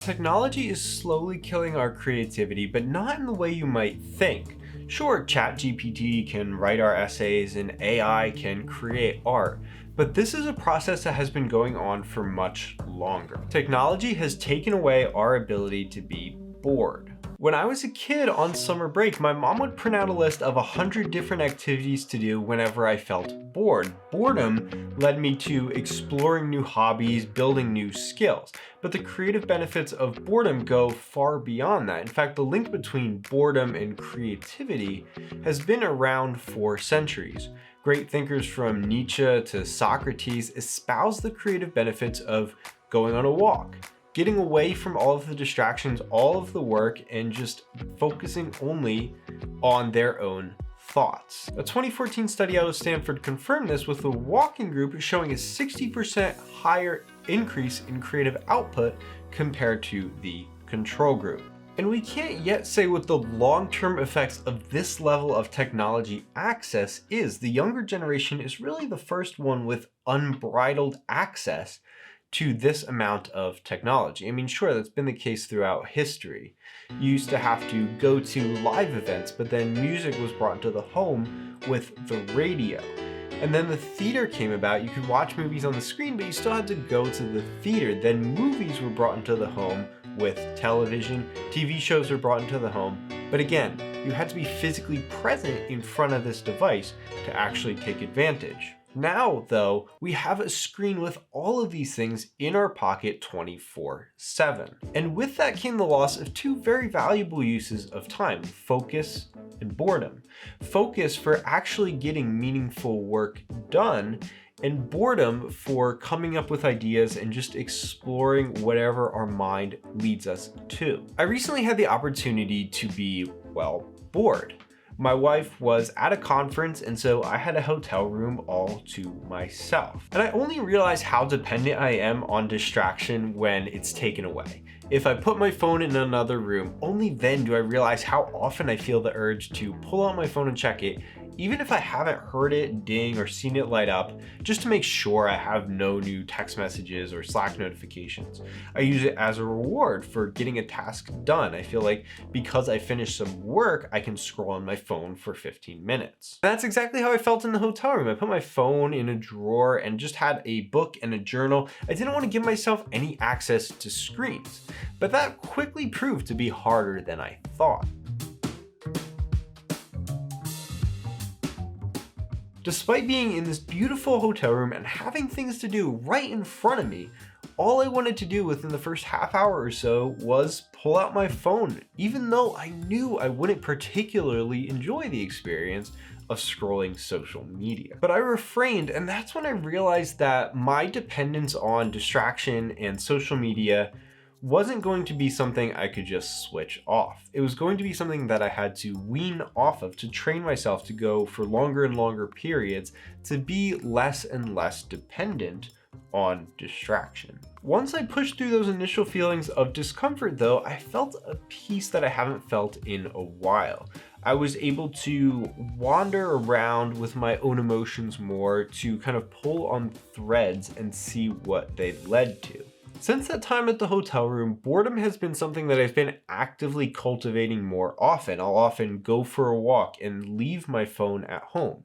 Technology is slowly killing our creativity, but not in the way you might think. Sure, ChatGPT can write our essays and AI can create art, but this is a process that has been going on for much longer. Technology has taken away our ability to be bored. When I was a kid on summer break, my mom would print out a list of 100 different activities to do whenever I felt bored. Boredom led me to exploring new hobbies, building new skills. But the creative benefits of boredom go far beyond that. In fact, the link between boredom and creativity has been around for centuries. Great thinkers from Nietzsche to Socrates espouse the creative benefits of going on a walk, getting away from all of the distractions, all of the work, and just focusing only on their own thoughts. A 2014 study out of Stanford confirmed this with a walking group showing a 60% higher increase in creative output compared to the control group. And we can't yet say what the long-term effects of this level of technology access is. The younger generation is really the first one with unbridled access to this amount of technology. I mean, sure, that's been the case throughout history. You used to have to go to live events, but then music was brought into the home with the radio. And then the theater came about. You could watch movies on the screen, but you still had to go to the theater. Then movies were brought into the home with television. TV shows were brought into the home. But again, you had to be physically present in front of this device to actually take advantage. Now, though, we have a screen with all of these things in our pocket 24/7. And with that came the loss of two very valuable uses of time: focus and boredom. Focus for actually getting meaningful work done, and boredom for coming up with ideas and just exploring whatever our mind leads us to. I recently had the opportunity to be, well, bored. My wife was at a conference, and so I had a hotel room all to myself. And I only realized how dependent I am on distraction when it's taken away. If I put my phone in another room, only then do I realize how often I feel the urge to pull out my phone and check it, even if I haven't heard it ding or seen it light up, just to make sure I have no new text messages or Slack notifications. I use it as a reward for getting a task done. I feel like because I finished some work, I can scroll on my phone for 15 minutes. That's exactly how I felt in the hotel room. I put my phone in a drawer and just had a book and a journal. I didn't want to give myself any access to screens, but that quickly proved to be harder than I thought. Despite being in this beautiful hotel room and having things to do right in front of me, all I wanted to do within the first half hour or so was pull out my phone, even though I knew I wouldn't particularly enjoy the experience of scrolling social media. But I refrained, and that's when I realized that my dependence on distraction and social media wasn't going to be something I could just switch off. It was going to be something that I had to wean off of to train myself to go for longer and longer periods to be less and less dependent on distraction. Once I pushed through those initial feelings of discomfort though, I felt a peace that I haven't felt in a while. I was able to wander around with my own emotions more, to kind of pull on threads and see what they led to. Since that time at the hotel room, boredom has been something that I've been actively cultivating more often. I'll often go for a walk and leave my phone at home.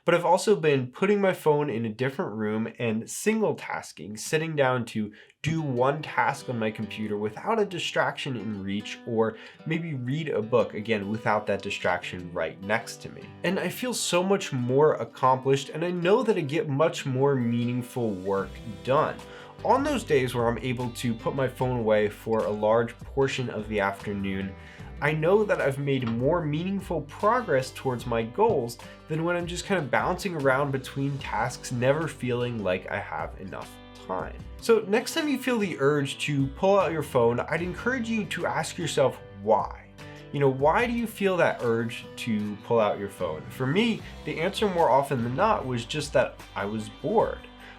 But I've also been putting my phone in a different room and single tasking, sitting down to do one task on my computer without a distraction in reach, or maybe read a book, again, without that distraction right next to me. And I feel so much more accomplished, and I know that I get much more meaningful work done. On those days where I'm able to put my phone away for a large portion of the afternoon, I know that I've made more meaningful progress towards my goals than when I'm just kind of bouncing around between tasks, never feeling like I have enough time. So next time you feel the urge to pull out your phone, I'd encourage you to ask yourself why. Why do you feel that urge to pull out your phone? For me, the answer more often than not was just that I was bored.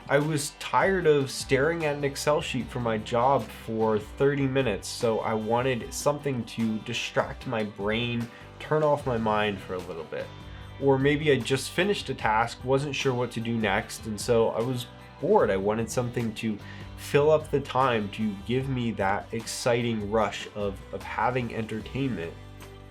I was tired of staring at an Excel sheet for my job for 30 minutes, so I wanted something to distract my brain, turn off my mind for a little bit. Or maybe I just finished a task, wasn't sure what to do next, and so I was bored. I wanted something to fill up the time to give me that exciting rush of having entertainment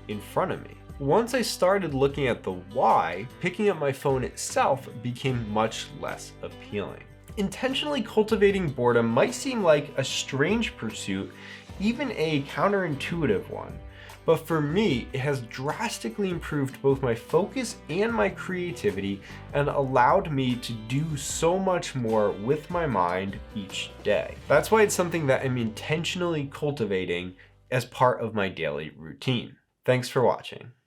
in front of me. Once I started looking at the why, picking up my phone itself became much less appealing. Intentionally cultivating boredom might seem like a strange pursuit, even a counterintuitive one, but for me, it has drastically improved both my focus and my creativity and allowed me to do so much more with my mind each day. That's why it's something that I'm intentionally cultivating as part of my daily routine. Thanks for watching.